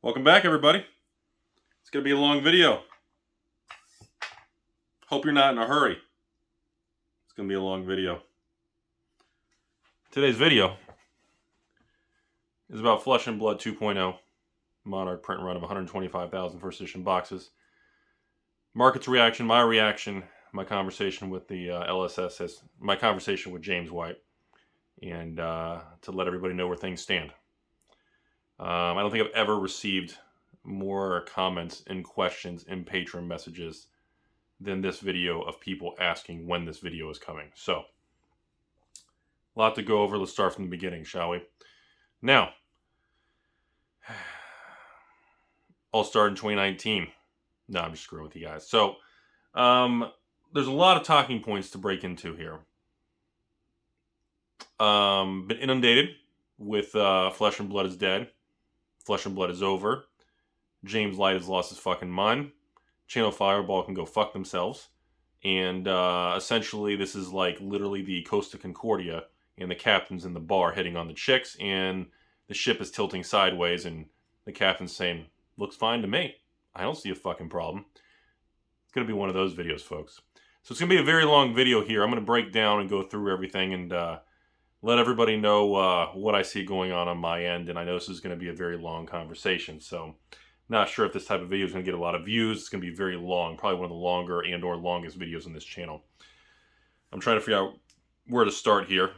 Welcome back, everybody. It's going to be a long video. Hope you're not in a hurry. It's going to be a long video. Today's video is about Flesh and Blood 2.0. Monarch print run of 125,000 first edition boxes. Market's reaction, my reaction, my conversation with the LSS, my conversation with James White, and to let everybody know where things stand. I don't think I've ever received more comments and questions in Patron messages than this video of people asking when this video is coming. So, a lot to go over. Let's start from the beginning, shall we? Now, I'll start in 2019. No, I'm just screwing with you guys. So, there's a lot of talking points to break into here. Been inundated with Flesh and Blood is dead. Flesh and Blood is over. James Light has lost his fucking mind. Channel Fireball can go fuck themselves. And essentially this is like literally the Costa Concordia and the captain's in the bar hitting on the chicks and the ship is tilting sideways and the captain's saying, looks fine to me. I don't see a fucking problem. It's going to be one of those videos, folks. So it's going to be a very long video here. I'm going to break down and go through everything and let everybody know what I see going on my end. And I know this is going to be a very long conversation. So not sure if this type of video is going to get a lot of views. It's going to be very long. Probably one of the longer and or longest videos on this channel. I'm trying to figure out where to start here.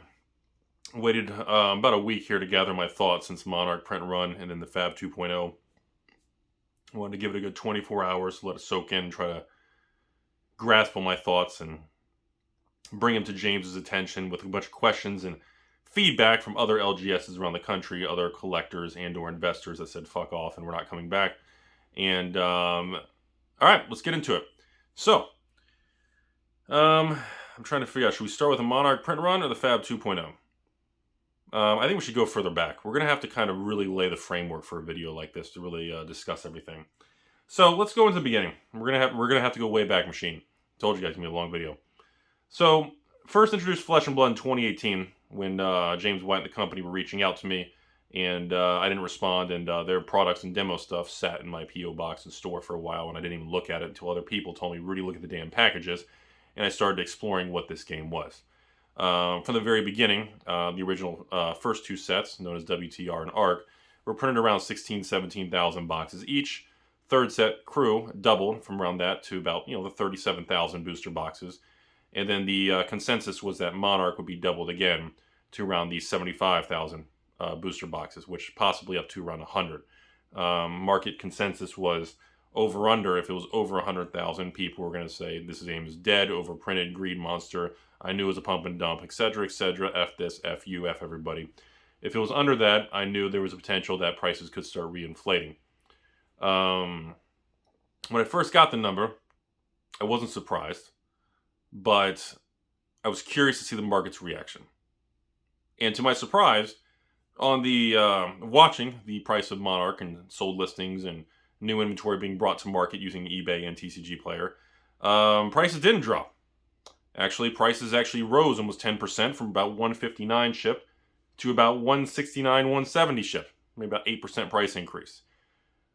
Waited about a week here to gather my thoughts since Monarch print run and then the Fab 2.0. I wanted to give it a good 24 hours, let it soak in, try to grasp all my thoughts and bring them to James's attention with a bunch of questions and feedback from other LGSs around the country, other collectors and or investors that said fuck off and we're not coming back. And all right, let's get into it. So I'm trying to figure out, should we start with a Monarch print run or the Fab 2.0? I think we should go further back. We're gonna have to kind of really lay the framework for a video like this to really discuss everything. So let's go into the beginning. We're gonna have to go way back, machine. Told you guys it's gonna be a long video. So first introduced Flesh and Blood in 2018 when James White and the company were reaching out to me, and I didn't respond, and their products and demo stuff sat in my P.O. box and store for a while, and I didn't even look at it until other people told me, Rudy, look at the damn packages, and I started exploring what this game was. From the very beginning, the original first two sets, known as WTR and ARC, were printed around 16,000, 17,000 boxes each. Third set, Crew, doubled from around that to about, the 37,000 booster boxes. And then the consensus was that Monarch would be doubled again to around the 75,000 booster boxes, which possibly up to around 100. Market consensus was over-under. If it was over 100,000, people were going to say, this game is dead, overprinted, greed monster. I knew it was a pump and dump, etc., etc. F this, F you, F everybody. If it was under that, I knew there was a potential that prices could start reinflating. When I first got the number, I wasn't surprised. But I was curious to see the market's reaction. And to my surprise, on the watching the price of Monarch and sold listings and new inventory being brought to market using eBay and TCG Player, prices didn't drop. Actually, prices actually rose almost 10% from about 159 ship to about 169, 170 ship. Maybe about 8% price increase.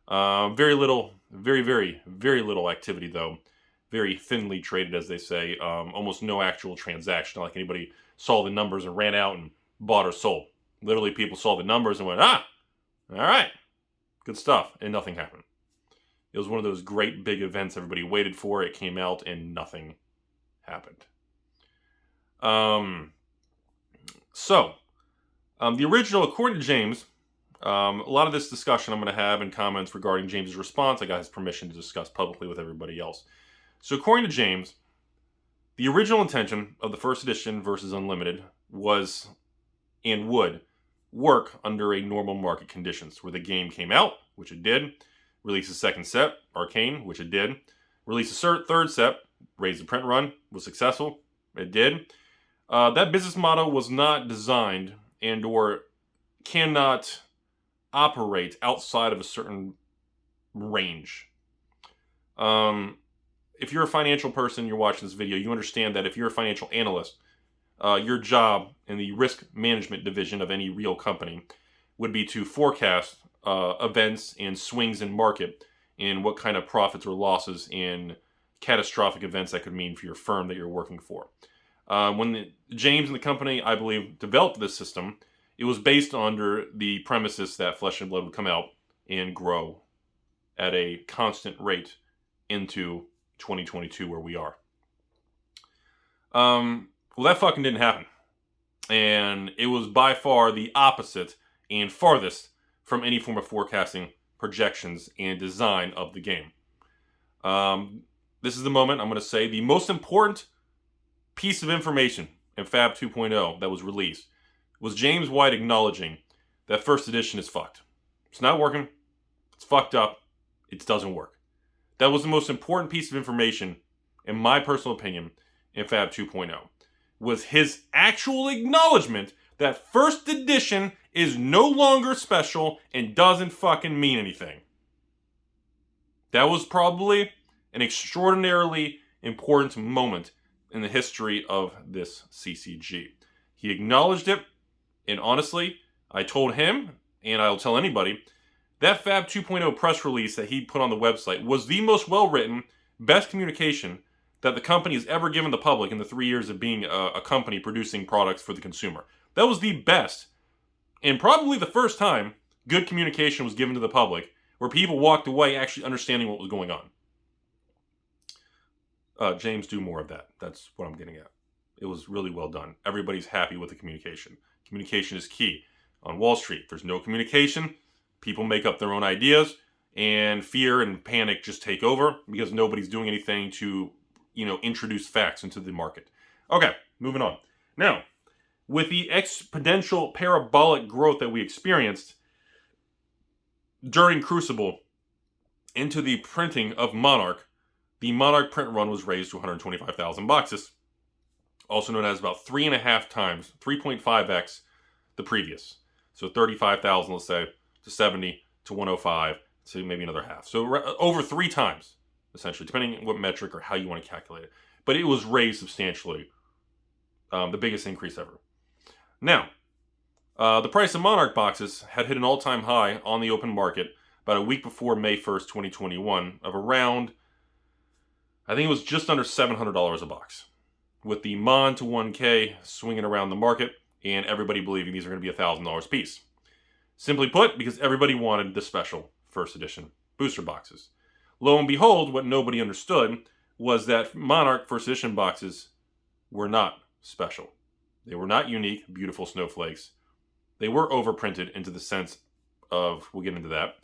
Very little, very, very, very little activity though. Very thinly traded, as they say. Almost no actual transaction. Not like anybody saw the numbers and ran out and bought or sold. Literally, people saw the numbers and went, all right, good stuff. And nothing happened. It was one of those great big events everybody waited for. It came out and nothing happened. The original, according to James, a lot of this discussion I'm going to have and comments regarding James's response, I got his permission to discuss publicly with everybody else. So according to James, the original intention of the first edition versus Unlimited was and would work under a normal market conditions, where the game came out, which it did, released a second set, Arcane, which it did, released a third set, raised the print run, was successful, it did. That business model was not designed and or cannot operate outside of a certain range. If you're a financial person, you're watching this video, you understand that if you're a financial analyst, your job in the risk management division of any real company would be to forecast events and swings in market and what kind of profits or losses and catastrophic events that could mean for your firm that you're working for. When James and the company, I believe, developed this system, it was based under the premises that Flesh and Blood would come out and grow at a constant rate into 2022 where we are. Well, that fucking didn't happen. And it was by far the opposite and farthest from any form of forecasting, projections, and design of the game. This is the moment I'm going to say the most important piece of information in Fab 2.0 that was released was James White acknowledging that first edition is fucked. It's not working. It's fucked up. It doesn't work. That was the most important piece of information, in my personal opinion, in Fab 2.0. Was his actual acknowledgement that first edition is no longer special and doesn't fucking mean anything. That was probably an extraordinarily important moment in the history of this CCG. He acknowledged it, and honestly, I told him, and I'll tell anybody, that Fab 2.0 press release that he put on the website was the most well-written, best communication that the company has ever given the public in the 3 years of being a company producing products for the consumer. That was the best, and probably the first time good communication was given to the public, where people walked away actually understanding what was going on. James, do more of that. That's what I'm getting at. It was really well done. Everybody's happy with the communication. Communication is key. On Wall Street, if there's no communication, people make up their own ideas, and fear and panic just take over because nobody's doing anything to, introduce facts into the market. Okay, moving on. Now, with the exponential parabolic growth that we experienced during Crucible into the printing of Monarch, the Monarch print run was raised to 125,000 boxes, also known as about 3.5 times, 3.5x the previous. So 35,000, let's say, to 70 to 105 to maybe another half. So over 3 times, essentially, depending on what metric or how you want to calculate it. But it was raised substantially, the biggest increase ever. Now, the price of Monarch boxes had hit an all-time high on the open market about a week before May 1st, 2021, of around, I think it was just under $700 a box, with the Mon to 1K swinging around the market and everybody believing these are going to be $1,000 a piece. Simply put, because everybody wanted the special first edition booster boxes. Lo and behold, what nobody understood was that Monarch first edition boxes were not special. They were not unique, beautiful snowflakes. They were overprinted into the sense of, we'll get into that.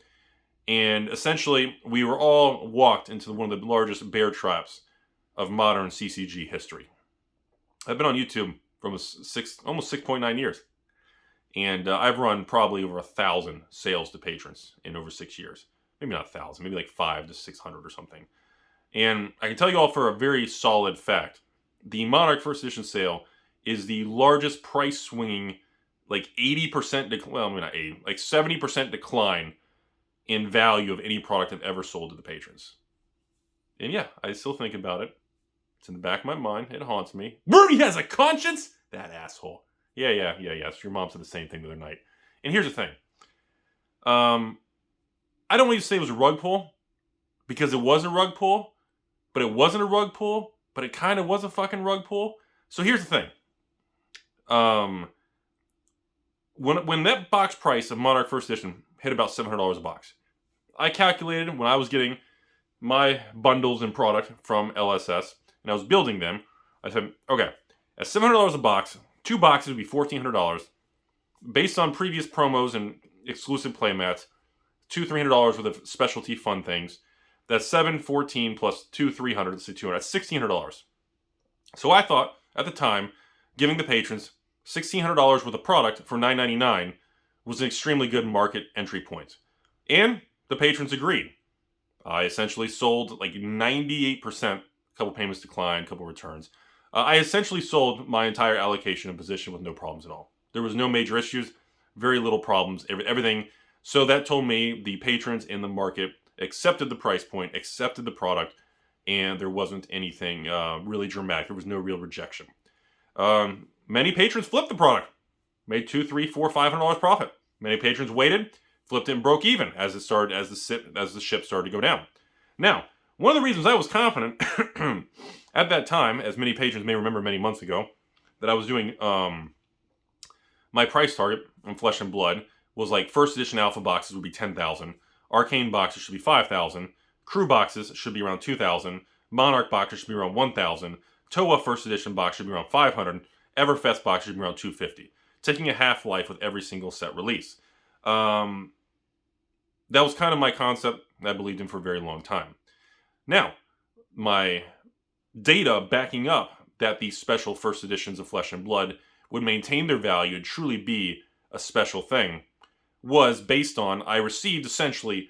And essentially, we were all walked into one of the largest bear traps of modern CCG history. I've been on YouTube for almost 6.9 years. And I've run probably over 1,000 sales to patrons in over 6 years. Maybe not 1,000, maybe like 500 to 600 or something. And I can tell you all for a very solid fact, the Monarch first edition sale is the largest price swinging, like 80%, well, maybe not 80, like 70% decline in value of any product I've ever sold to the patrons. And yeah, I still think about it. It's in the back of my mind. It haunts me. Rudy has a conscience? That asshole. Yeah. So your mom said the same thing the other night. And here's the thing. I don't want to say it was a rug pull, because it was a rug pull, but it wasn't a rug pull, but it kind of was a fucking rug pull. So here's the thing. When that box price of Monarch first edition hit about $700 a box, I calculated when I was getting my bundles and product from LSS, and I was building them, I said, okay, at $700 a box, 2 boxes would be $1,400. Based on previous promos and exclusive playmats, $200-$300 worth of specialty fun things. That's $714 plus $200-$300. Let's say $200. That's $1,600. So I thought at the time, giving the patrons $1,600 worth of product for $9.99 was an extremely good market entry point, and the patrons agreed. I essentially sold like 98%. A couple payments declined, a couple returns. I essentially sold my entire allocation and position with no problems at all. There was no major issues, very little problems, everything. So that told me the patrons in the market accepted the price point, accepted the product, and there wasn't anything really dramatic. There was no real rejection. Many patrons flipped the product, made $200, $300, $400, $500 profit. Many patrons waited, flipped it and broke even as the ship started to go down. Now, one of the reasons I was confident at that time, as many patrons may remember many months ago, that I was doing my price target on Flesh and Blood was like first edition alpha boxes would be 10,000, arcane boxes should be 5,000, crew boxes should be around 2,000, Monarch boxes should be around 1,000, Toa first edition box should be around 500, EVERFEST box should be around 250, taking a half-life with every single set release. That was kind of my concept that I believed in for a very long time. Now, my data backing up that these special first editions of Flesh and Blood would maintain their value and truly be a special thing was based on, I received essentially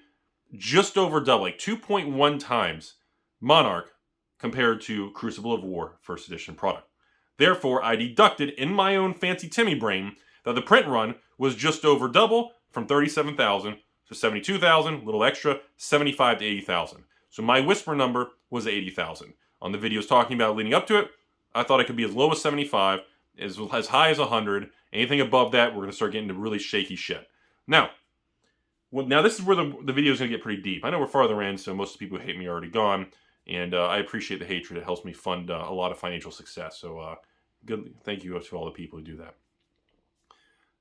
just over double, like 2.1 times Monarch compared to Crucible of War first edition product. Therefore, I deducted in my own fancy Timmy brain that the print run was just over double from 37,000 to 72,000, a little extra, 75 to 80,000. So my whisper number was 80,000. On the videos talking about leading up to it, I thought it could be as low as 75, as high as 100. Anything above that, we're going to start getting into really shaky shit. Now this is where the video is going to get pretty deep. I know we're farther in, so most of the people who hate me are already gone. And I appreciate the hatred. It helps me fund a lot of financial success. So good. Thank you to all the people who do that.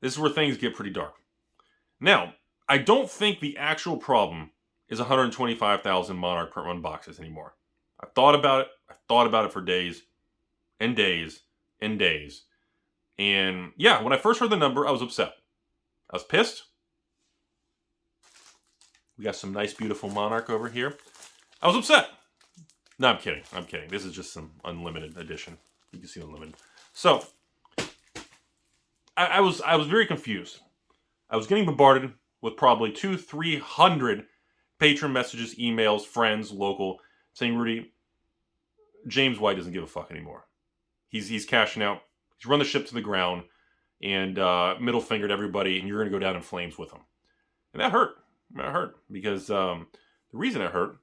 This is where things get pretty dark. Now, I don't think the actual problem is 125,000 Monarch print run boxes anymore. I thought about it. I thought about it for days and days and days. And yeah, when I first heard the number, I was upset. I was pissed. We got some nice, beautiful Monarch over here. I was upset. No, I'm kidding. I'm kidding. This is just some unlimited edition. You can see unlimited. So, I was very confused. I was getting bombarded with probably 200-300 patron messages, emails, friends, local, saying, Rudy, James White doesn't give a fuck anymore. He's cashing out. He's run the ship to the ground and middle fingered everybody, and you're going to go down in flames with him. And that hurt. That hurt because the reason it hurt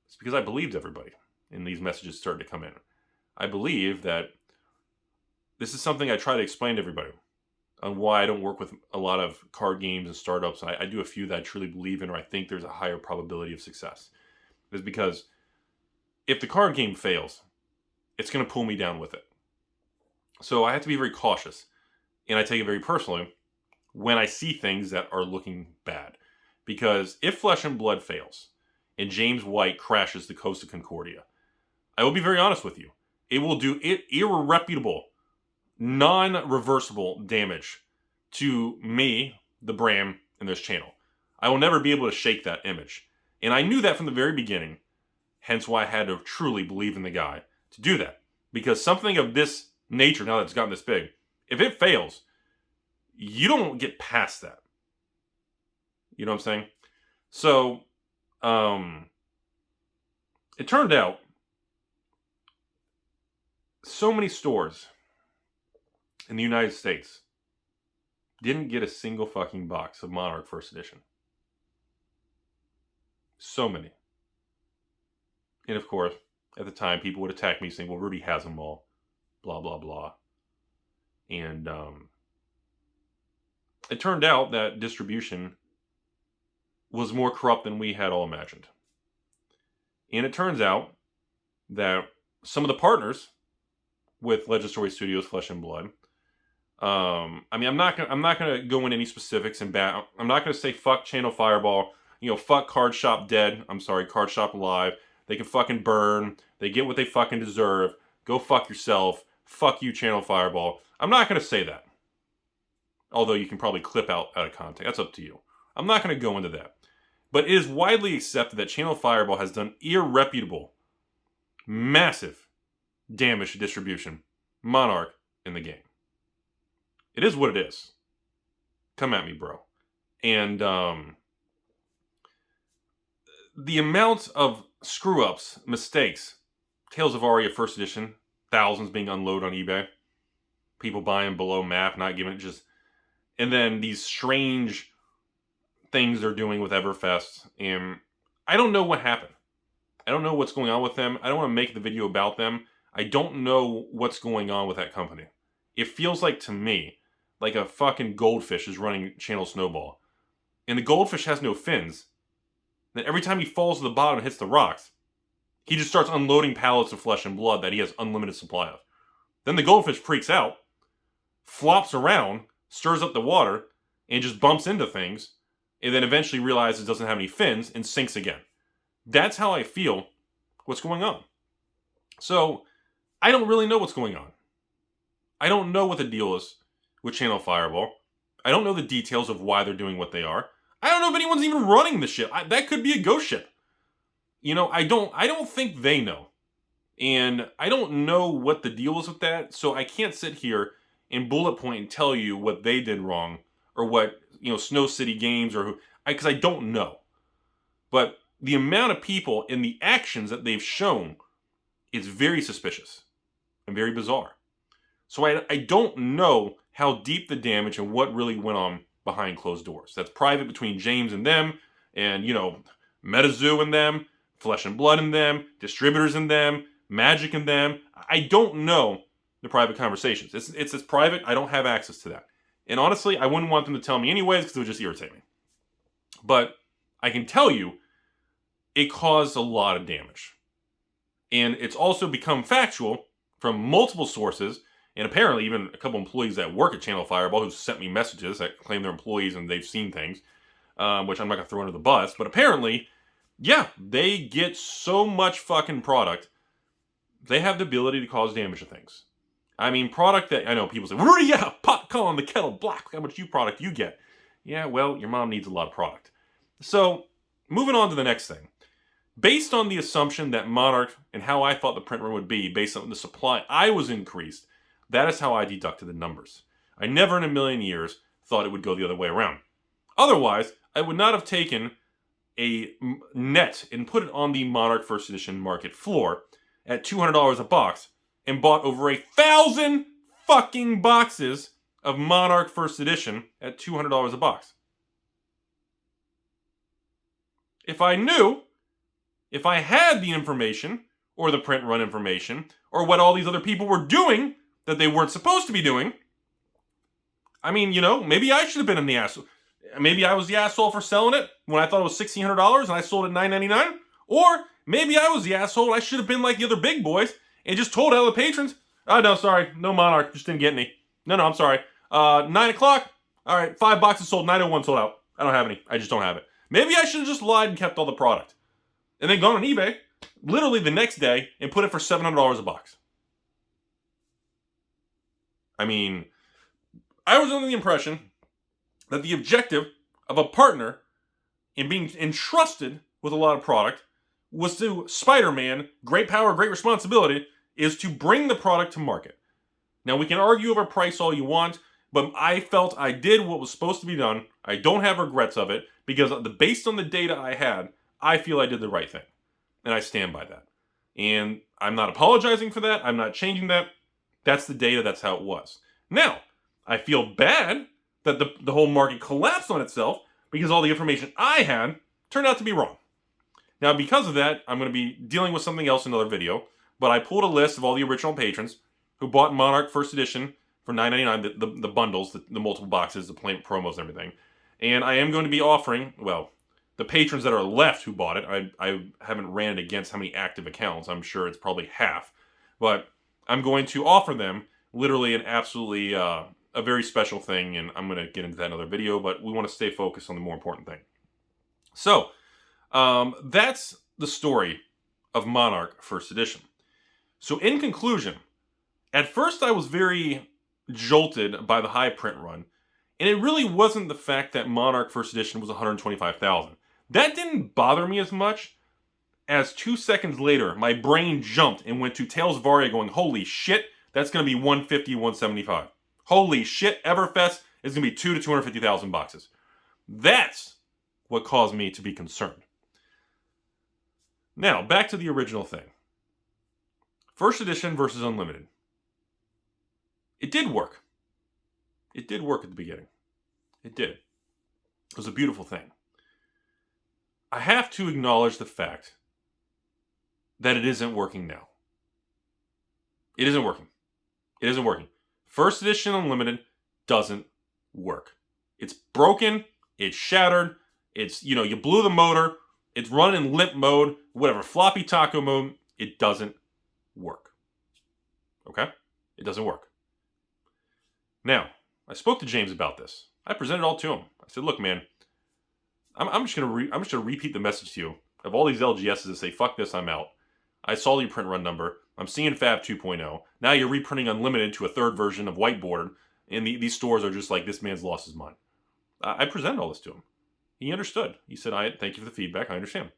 is because I believed everybody. And these messages started to come in. I believe that this is something I try to explain to everybody on why I don't work with a lot of card games and startups. I do a few that I truly believe in or I think there's a higher probability of success. It's because if the card game fails, it's going to pull me down with it. So I have to be very cautious. And I take it very personally when I see things that are looking bad. Because if Flesh and Blood fails and James White crashes the Coast of Concordia, I will be very honest with you. It will do irreparable, non-reversible damage to me, the brand, and this channel. I will never be able to shake that image. And I knew that from the very beginning, hence why I had to truly believe in the guy to do that. Because something of this nature, now that it's gotten this big, if it fails, you don't get past that. You know what I'm saying? So, it turned out so many stores in the United States didn't get a single fucking box of Monarch First Edition. So many. And of course, at the time, people would attack me saying, well, Rudy has them all. Blah, blah, blah. And it turned out that distribution was more corrupt than we had all imagined. And it turns out that some of the partners with Legend Story Studios, Flesh and Blood, I'm not gonna go into any specifics and I'm not gonna say fuck Channel Fireball, fuck Card Shop Dead. I'm sorry, Card Shop Alive. They can fucking burn. They get what they fucking deserve. Go fuck yourself. Fuck you, Channel Fireball. I'm not gonna say that. Although you can probably clip out of context. That's up to you. I'm not gonna go into that. But it is widely accepted that Channel Fireball has done irreparable, massive damage to distribution, Monarch, in the game. It is what it is. Come at me, bro. And the amount of screw-ups, mistakes, Tales of Aria First Edition, thousands being unloaded on eBay, people buying below map, not giving it just... And then these strange things they're doing with EVERFEST, and I don't know what happened. I don't know what's going on with them. I don't want to make the video about them. I don't know what's going on with that company. It feels like, to me, like a fucking goldfish is running Channel Snowball. and the goldfish has no fins, then every time he falls to the bottom and hits the rocks, he just starts unloading pallets of flesh and blood that he has unlimited supply of. Then the goldfish freaks out, flops around, stirs up the water, and just bumps into things, and then eventually realizes it doesn't have any fins and sinks again. That's how I feel what's going on. So, I don't really know what's going on. I don't know what the deal is with Channel Fireball. I don't know the details of why they're doing what they are. I don't know if anyone's even running the ship. That could be a ghost ship. You know, I don't think they know. And I don't know what the deal is with that, so I can't sit here and bullet point and tell you what they did wrong or what, you know, Snow City Games or who, because I don't know. But the amount of people and the actions that they've shown is very suspicious and very bizarre. So I don't know how deep the damage and what really went on behind closed doors. That's private between James and them, and, you know, Metazoo and them, Flesh and Blood and them, distributors and them, Magic and them. I don't know the private conversations. It's private. I don't have access to that. And honestly, I wouldn't want them to tell me anyways because it would just irritate me. But I can tell you, it caused a lot of damage. And it's also become factual from multiple sources, and apparently even a couple employees that work at Channel Fireball who sent me messages that claim they're employees and they've seen things, which I'm not going to throw under the bus. But apparently, yeah, they get so much fucking product, they have the ability to cause damage to things. I mean, product that, I know people say, Rudy, yeah, pot calling the kettle black, look how much product you get. Yeah, well, your mom needs a lot of product. So, moving on to the next thing. Based on the assumption that Monarch and how I thought the print run would be, based on the supply I was increased, that is how I deducted the numbers. I never in a million years thought it would go the other way around. Otherwise, I would not have taken a net and put it on the Monarch First Edition market floor at $200 a box and bought over 1,000 fucking boxes of Monarch First Edition at $200 a box. If I knew, if I had the information, or the print run information, or what all these other people were doing that they weren't supposed to be doing, I mean, you know, maybe I should have been in the asshole. Maybe I was the asshole for selling it when I thought it was $1,600 and I sold it $9.99. Or maybe I was the asshole and I should have been like the other big boys and just told all the patrons, oh, no, sorry, no Monarch, just didn't get any. No, I'm sorry. 9 o'clock, all right, 5 boxes sold, 901 sold out. I don't have any. I just don't have it. Maybe I should have just lied and kept all the product. And then gone on eBay, literally the next day, and put it for $700 a box. I mean, I was under the impression that the objective of a partner in being entrusted with a lot of product was to Spider-Man, great power, great responsibility, is to bring the product to market. Now, we can argue over price all you want, but I felt I did what was supposed to be done. I don't have regrets of it, because based on the data I had, I feel I did the right thing. And I stand by that. And I'm not apologizing for that. I'm not changing that. That's the data. That's how it was. Now, I feel bad that the whole market collapsed on itself because all the information I had turned out to be wrong. Now, because of that, I'm going to be dealing with something else in another video. But I pulled a list of all the original patrons who bought Monarch First Edition for $9.99, the bundles, the multiple boxes, the promos and everything. And I am going to be offering, well, the patrons that are left who bought it, I haven't ran it against how many active accounts. I'm sure it's probably half. But I'm going to offer them literally an absolutely, a very special thing. And I'm going to get into that in another video. But we want to stay focused on the more important thing. So, that's the story of Monarch First Edition. So in conclusion, at first I was very jolted by the high print run. And it really wasn't the fact that Monarch First Edition was $125,000. That didn't bother me as much as 2 seconds later, my brain jumped and went to Tales of Aria going, holy shit, that's going to be $150, $175. Holy shit, EVERFEST is going to be 2 to 250,000 boxes. That's what caused me to be concerned. Now, back to the original thing. First Edition versus Unlimited. It did work. It did work at the beginning. It did. It was a beautiful thing. I have to acknowledge the fact that it isn't working now. It isn't working. It isn't working. First Edition Unlimited doesn't work. It's broken. It's shattered. It's, you blew the motor. It's running in limp mode, whatever, floppy taco mode. It doesn't work. Okay? It doesn't work. Now, I spoke to James about this. I presented it all to him. I said, look, man, I'm just gonna repeat the message to you of all these LGSs that say, fuck this, I'm out. I saw your print run number. I'm seeing Fab 2.0. Now you're reprinting Unlimited to a third version of whiteboard, and these stores are just like, this man's lost his mind. I presented all this to him. He understood. He said, thank you for the feedback. I understand.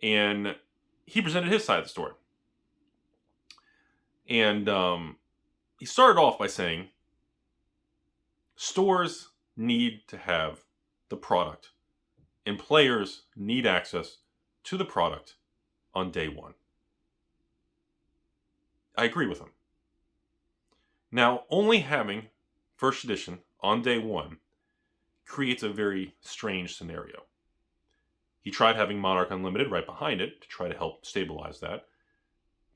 And he presented his side of the story. And he started off by saying, stores need to have the product, and players need access to the product on day one. I agree with him. Now, only having first edition on day one creates a very strange scenario. He tried having Monarch Unlimited right behind it to try to help stabilize that.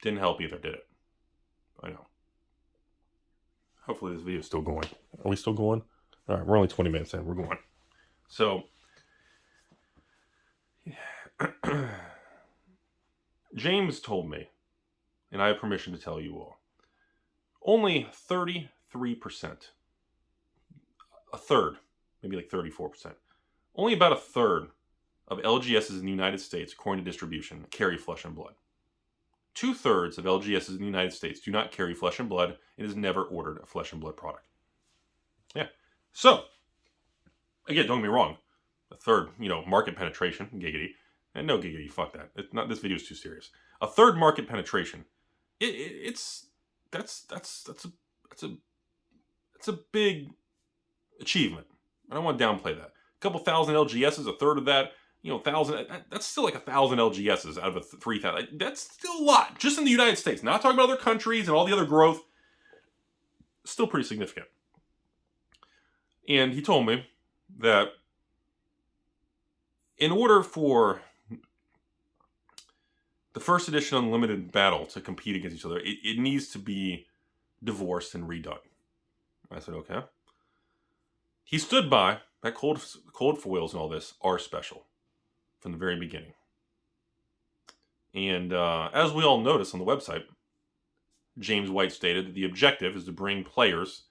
Didn't help either, did it? I know. Hopefully this video is still going. Are we still going? All right, we're only 20 minutes in. We're going. So, James told me, and I have permission to tell you all, only 33%, a third, maybe like 34%, only about a third of LGSs in the United States, according to distribution, carry flesh and blood. 2/3 of LGSs in the United States do not carry flesh and blood and has never ordered a flesh and blood product. Yeah. So, again, don't get me wrong. A third, market penetration, giggity. And no giggity, fuck that. It's not, this video is too serious. A third market penetration. That's a big achievement. I don't want to downplay that. A couple thousand LGSs, a third of that, 1,000. That's still like 1,000 LGSs out of a 3,000. That's still a lot, just in the United States. Not talking about other countries and all the other growth. Still pretty significant. And he told me that in order for the first edition Unlimited battle to compete against each other, it needs to be divorced and redone. I said, okay. He stood by that cold foils and all this are special from the very beginning. And as we all notice on the website, James White stated that the objective is to bring players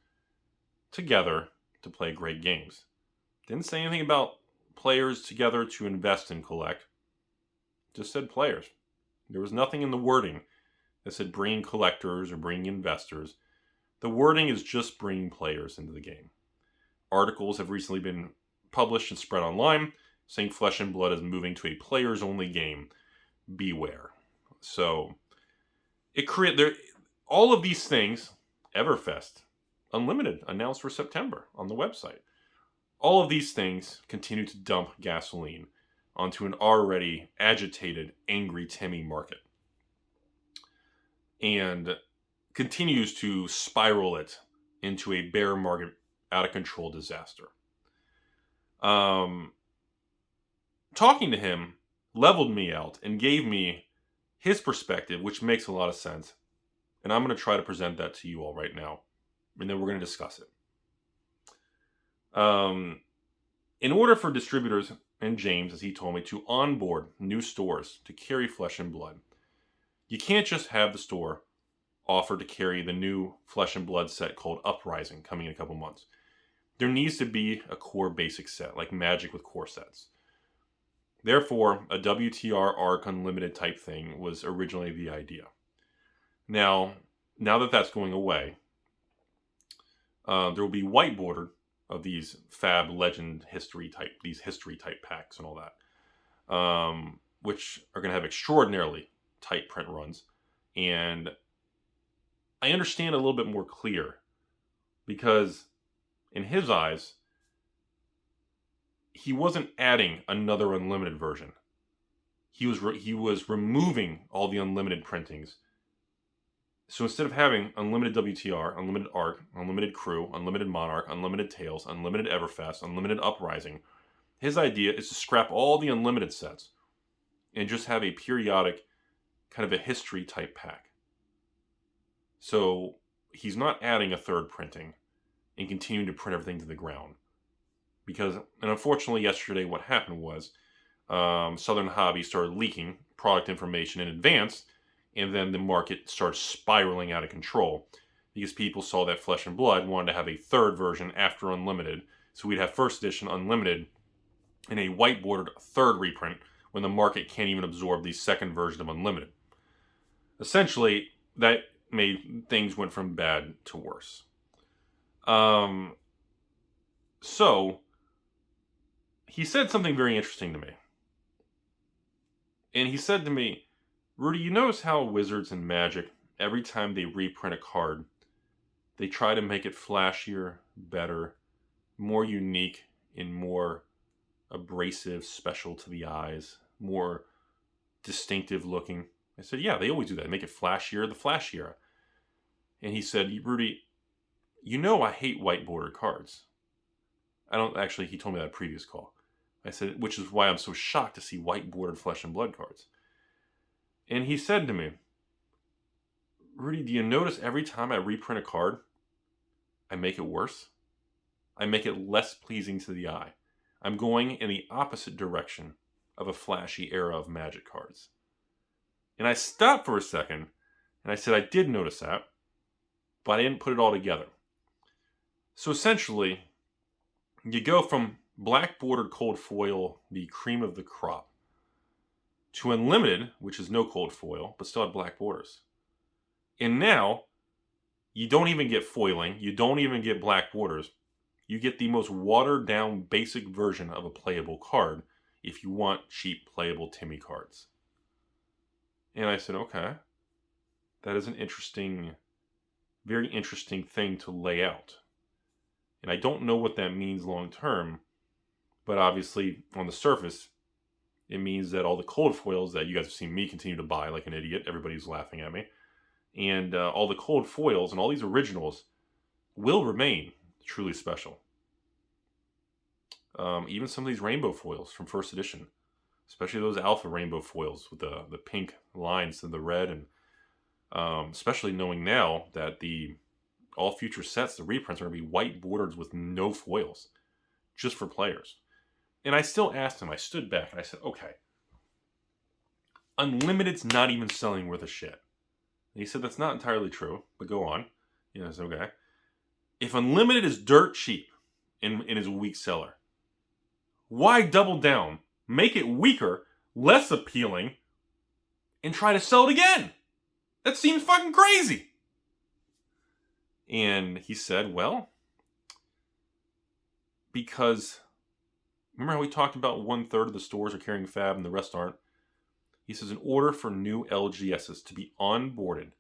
together to play great games. Didn't say anything about players together to invest and collect. Just said players. There was nothing in the wording that said bringing collectors or bringing investors. The wording is just bringing players into the game. Articles have recently been published and spread online saying Flesh and Blood is moving to a players-only game. Beware. So, all of these things, EVERFEST, Unlimited, announced for September on the website. All of these things continue to dump gasoline onto an already agitated, angry Timmy market. And continues to spiral it into a bear market out-of-control disaster. Talking to him leveled me out and gave me his perspective, which makes a lot of sense. And I'm going to try to present that to you all right now. And then we're going to discuss it. In order for distributors and James, as he told me, to onboard new stores to carry Flesh and Blood, you can't just have the store offer to carry the new Flesh and Blood set called Uprising coming in a couple months. There needs to be a core basic set, like Magic with core sets. Therefore, a WTR ARC Unlimited type thing was originally the idea. Now that that's going away, there will be whiteboarded of these Fab Legend history type packs and all that, which are going to have extraordinarily tight print runs. And I understand a little bit more clear because in his eyes, he wasn't adding another Unlimited version. He was removing all the Unlimited printings. So instead of having Unlimited WTR, Unlimited ARC, Unlimited Crew, Unlimited Monarch, Unlimited Tales, Unlimited EVERFEST, Unlimited Uprising, his idea is to scrap all the Unlimited sets and just have a periodic kind of a history type pack. So he's not adding a third printing and continuing to print everything to the ground Because, and unfortunately yesterday what happened was Southern Hobby started leaking product information in advance, and then the market started spiraling out of control because people saw that Flesh and Blood wanted to have a third version after Unlimited. So we'd have first edition Unlimited and a white-bordered third reprint when the market can't even absorb the second version of Unlimited. Essentially, that made things went from bad to worse. So he said something very interesting to me. And he said to me, Rudy, you notice how Wizards and Magic, every time they reprint a card, they try to make it flashier, better, more unique, and more abrasive, special to the eyes, more distinctive looking. I said, yeah, they always do that. They make it flashier, the Flash era. And he said, Rudy, you know I hate white bordered cards. I don't actually, he told me that in a previous call. I said, which is why I'm so shocked to see white bordered Flesh and Blood cards. And he said to me, Rudy, do you notice every time I reprint a card, I make it worse? I make it less pleasing to the eye. I'm going in the opposite direction of a flashy era of Magic cards. And I stopped for a second, and I said, I did notice that, but I didn't put it all together. So essentially, you go from black bordered cold foil, the cream of the crop, to Unlimited, which is no cold foil, but still had black borders. And now, you don't even get foiling, you don't even get black borders. You get the most watered down basic version of a playable card if you want cheap playable Timmy cards. And I said, okay, that is an interesting, very interesting thing to lay out. And I don't know what that means long term, but obviously on the surface, it means that all the cold foils that you guys have seen me continue to buy like an idiot, everybody's laughing at me, and all the cold foils and all these originals will remain truly special. Even some of these rainbow foils from first edition, especially those alpha rainbow foils with the pink lines and the red, and especially knowing now that all future sets, the reprints, are going to be white borders with no foils, just for players. And I still asked him, I stood back and I said, okay, Unlimited's not even selling worth a shit. And he said, that's not entirely true, but go on. You know, I said, okay. If Unlimited is dirt cheap and is a weak seller, why double down, make it weaker, less appealing, and try to sell it again? That seems fucking crazy. And he said, well, because remember how we talked about 1/3 of the stores are carrying Fab and the rest aren't? He says, in order for new LGSs to be onboarded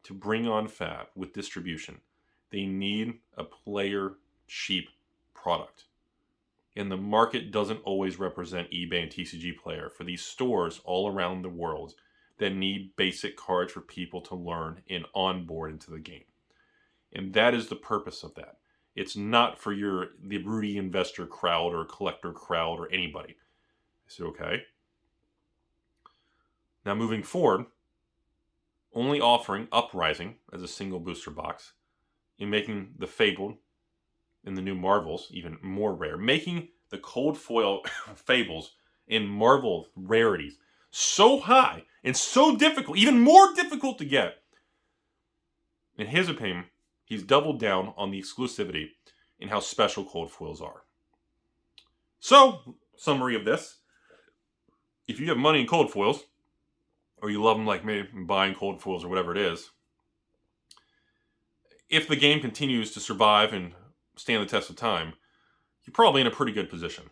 to bring on Fab with distribution, they need a player cheap product. And the market doesn't always represent eBay and TCG Player for these stores all around the world that need basic cards for people to learn and onboard into the game. And that is the purpose of that. It's not for the Rudy investor crowd or collector crowd or anybody. I said, okay. Now moving forward, only offering Uprising as a single booster box and making the Fabled and the new Marvels even more rare. Making the cold foil Fables and Marvel rarities so high and so difficult, even more difficult to get. In his opinion, he's doubled down on the exclusivity and how special cold foils are. So, summary of this. If you have money in cold foils, or you love them like me, buying cold foils or whatever it is, if the game continues to survive and stand the test of time, you're probably in a pretty good position.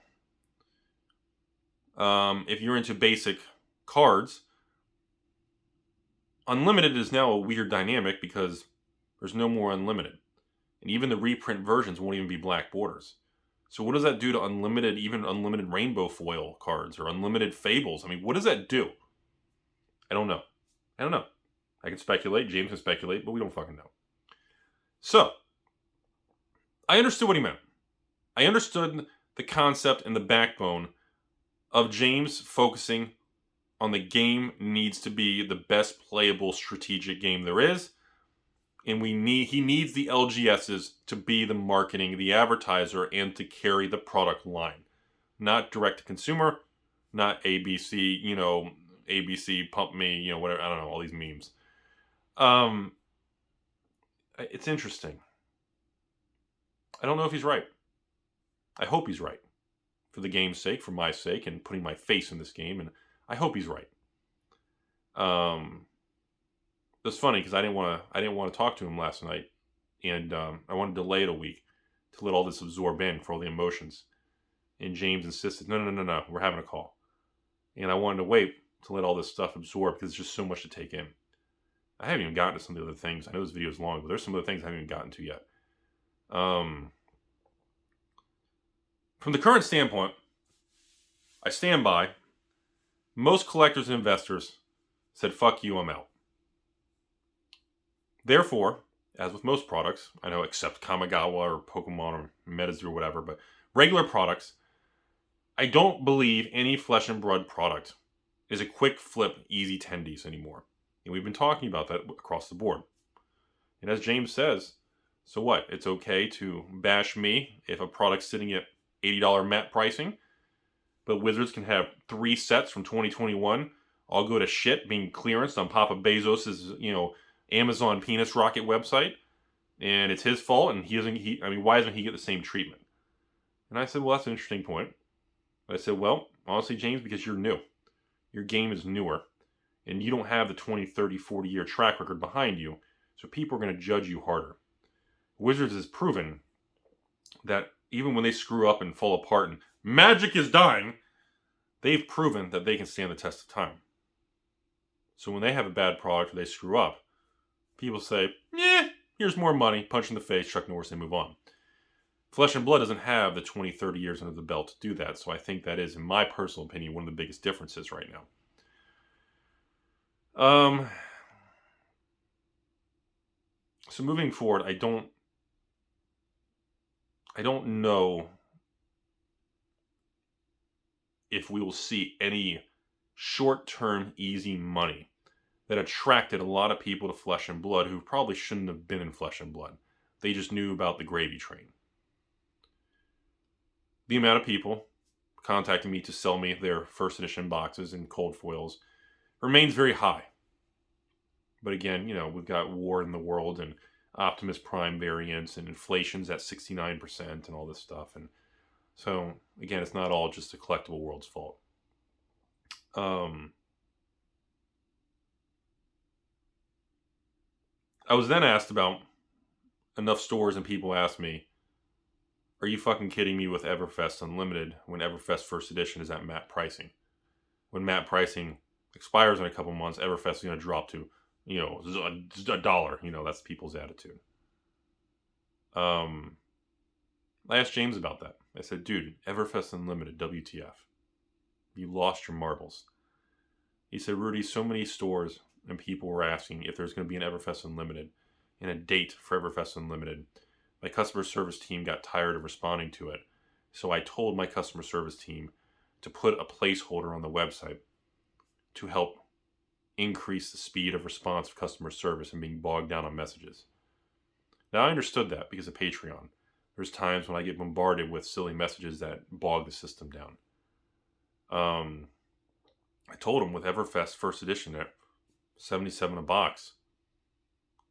If you're into basic cards, Unlimited is now a weird dynamic because there's no more Unlimited. And even the reprint versions won't even be black borders. So what does that do to Unlimited, even Unlimited Rainbow Foil cards or Unlimited Fables? I mean, what does that do? I don't know. I can speculate, James can speculate, but we don't fucking know. So, I understood what he meant. I understood the concept and the backbone of James focusing on the game needs to be the best playable strategic game there is. And he needs the LGSs to be the marketing, the advertiser, and to carry the product line. Not direct to consumer, not ABC, ABC pump me, whatever, I don't know, all these memes. It's interesting. I don't know if he's right. I hope he's right. For the game's sake, for my sake, and putting my face in this game, and I hope he's right. It's funny because I didn't want to talk to him last night, and I wanted to delay it a week to let all this absorb in for all the emotions. And James insisted, no, we're having a call. And I wanted to wait to let all this stuff absorb because it's just so much to take in. I haven't even gotten to some of the other things. I know this video is long, but there's some other things I haven't even gotten to yet. From the current standpoint, I stand by. Most collectors and investors said, fuck you, I'm out. Therefore, as with most products, I know except Kamigawa or Pokemon or Metazoo or whatever, but regular products, I don't believe any flesh and blood product is a quick flip, easy tendies anymore. And we've been talking about that across the board. And as James says, so what? It's okay to bash me if a product's sitting at $80 mat pricing, but Wizards can have 3 sets from 2021 all go to shit being clearanced on Papa Bezos's, Amazon penis rocket website, and it's his fault, and why doesn't he get the same treatment? And I said, well, that's an interesting point. I said, well, honestly, James, because you're new. Your game is newer, and you don't have the 20, 30, 40-year track record behind you, so people are going to judge you harder. Wizards has proven that even when they screw up and fall apart and Magic is dying, they've proven that they can stand the test of time. So when they have a bad product or they screw up, people say, here's more money, punch in the face, Chuck Norris, and move on. Flesh and Blood doesn't have the 20, 30 years under the belt to do that, so I think that is, in my personal opinion, one of the biggest differences right now. So moving forward, I don't know if we will see any short-term easy money that attracted a lot of people to Flesh and Blood who probably shouldn't have been in Flesh and Blood. They just knew about the gravy train. The amount of people contacting me to sell me their first edition boxes and cold foils remains very high. But again, we've got war in the world and Optimus Prime variants and inflation's at 69% and all this stuff. And so, again, it's not all just the collectible world's fault. I was then asked about enough stores, and people asked me, are you fucking kidding me with EVERFEST Unlimited when EVERFEST First Edition is at MAT pricing? When MAT pricing expires in a couple months, EVERFEST is going to drop to, $1. That's people's attitude. I asked James about that. I said, dude, EVERFEST Unlimited, WTF. You lost your marbles. He said, Rudy, so many stores and people were asking if there's going to be an EVERFEST Unlimited and a date for EVERFEST Unlimited. My customer service team got tired of responding to it, so I told my customer service team to put a placeholder on the website to help increase the speed of response of customer service and being bogged down on messages. Now, I understood that because of Patreon. There's times when I get bombarded with silly messages that bog the system down. I told him with EVERFEST First Edition at $77 a box,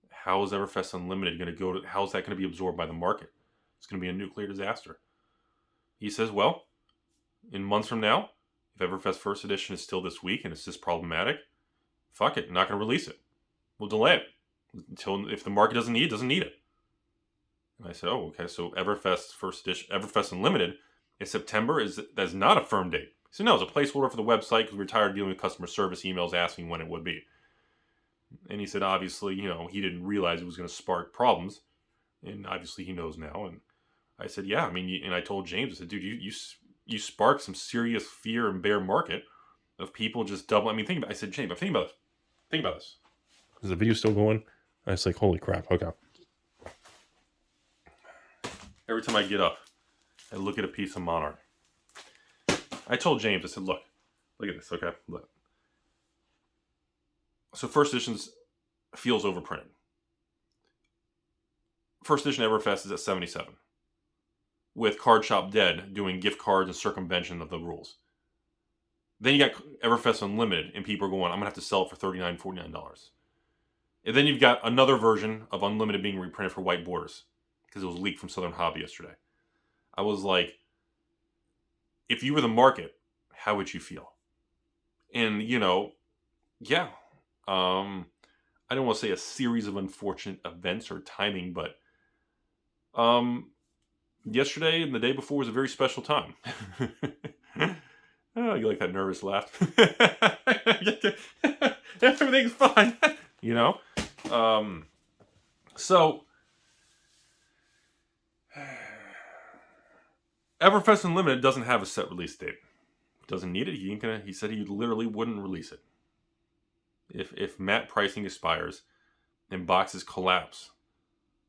how is EVERFEST Unlimited going to go to, how is that going to be absorbed by the market? It's going to be a nuclear disaster. He says, well, in months from now, if EVERFEST First Edition is still this week and it's this problematic, fuck it, I'm not going to release it. We'll delay it until, if the market doesn't need it. And I said, oh, okay, so EVERFEST First Edition, EVERFEST Unlimited in September, that's not a firm date. He said, no, it's a placeholder for the website because we're tired of dealing with customer service emails asking when it would be. And he said, obviously, he didn't realize it was going to spark problems. And obviously he knows now. And I said, yeah, and I told James, I said, dude, you sparked some serious fear and bear market of people just double. Think about it. I said, James, think about this. Is the video still going? I was like, holy crap. Okay. Every time I get up, I look at a piece of Monarch. I told James, I said, look at this, okay? Look. So First Editions feels overprinted. first edition EverFest is at 77. With Card Shop Dead doing gift cards and circumvention of the rules. Then you got EverFest Unlimited, and people are going, I'm going to have to sell it for $39, $49. And then you've got another version of Unlimited being reprinted for white borders, because it was leaked from Southern Hobby yesterday. I was like, if you were the market, how would you feel? And, yeah. I don't want to say a series of unfortunate events or timing, but yesterday and the day before was a very special time. Oh, you like that nervous laugh? Everything's fine. So EverFest Unlimited doesn't have a set release date. Doesn't need it. He said he literally wouldn't release it. If mat pricing expires and boxes collapse,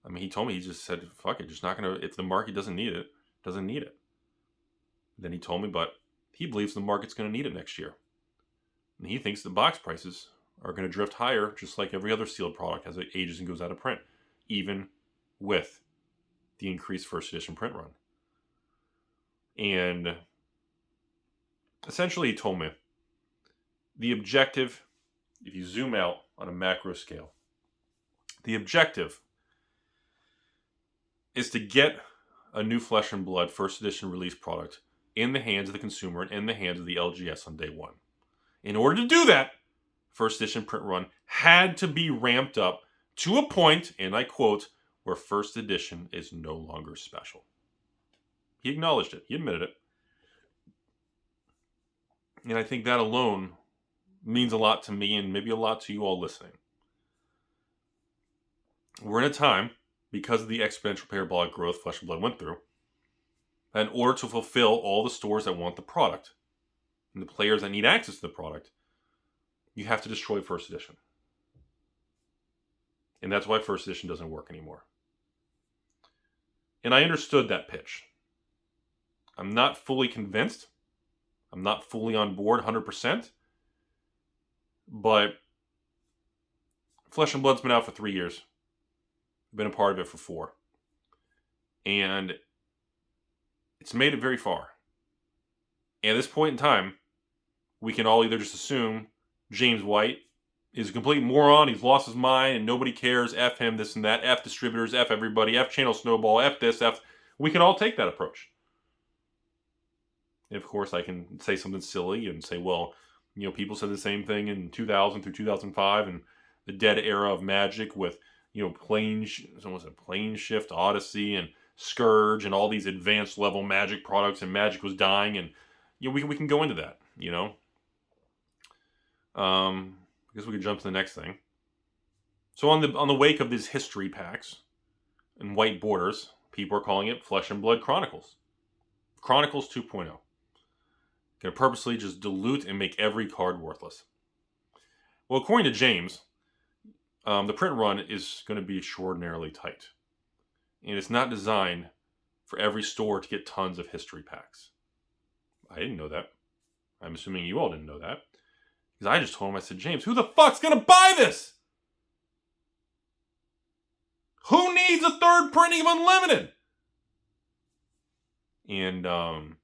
I mean, he told me, he just said, fuck it, just not gonna, if the market doesn't need it, doesn't need it. Then he told me, but he believes the market's gonna need it next year. And he thinks the box prices are gonna drift higher, just like every other sealed product as it ages and goes out of print, even with the increased first edition print run. And essentially he told me, the objective, if you zoom out on a macro scale, the objective is to get a new Flesh and Blood first edition release product in the hands of the consumer and in the hands of the LGS on day one. In order to do that, first edition print run had to be ramped up to a point, and I quote, where first edition is no longer special. He acknowledged it. He admitted it. And I think that alone means a lot to me and maybe a lot to you all listening. We're in a time, because of the exponential parabolic growth Flesh and Blood went through, that in order to fulfill all the stores that want the product and the players that need access to the product, you have to destroy first edition. And that's why first edition doesn't work anymore. And I understood that pitch. I'm not fully convinced. I'm not fully on board 100%. But Flesh and Blood's been out for 3 years. I've been a part of it for 4. And it's made it very far. And at this point in time, we can all either just assume James White is a complete moron, he's lost his mind, and nobody cares, F him, this and that, F distributors, F everybody, F Channel Snowball, F this, F... We can all take that approach. And of course, I can say something silly and say, well, people said the same thing in 2000 through 2005 and the dead era of Magic with, Plane Shift, Odyssey, and Scourge, and all these advanced level Magic products, and Magic was dying, and we can go into that, I guess we could jump to the next thing. So on the wake of these history packs and white borders, people are calling it Flesh and Blood Chronicles. Chronicles 2.0. Going to purposely just dilute and make every card worthless. Well, according to James, the print run is going to be extraordinarily tight. And it's not designed for every store to get tons of history packs. I didn't know that. I'm assuming you all didn't know that. Because I just told him, I said, James, who the fuck's going to buy this? Who needs a third printing of Unlimited? And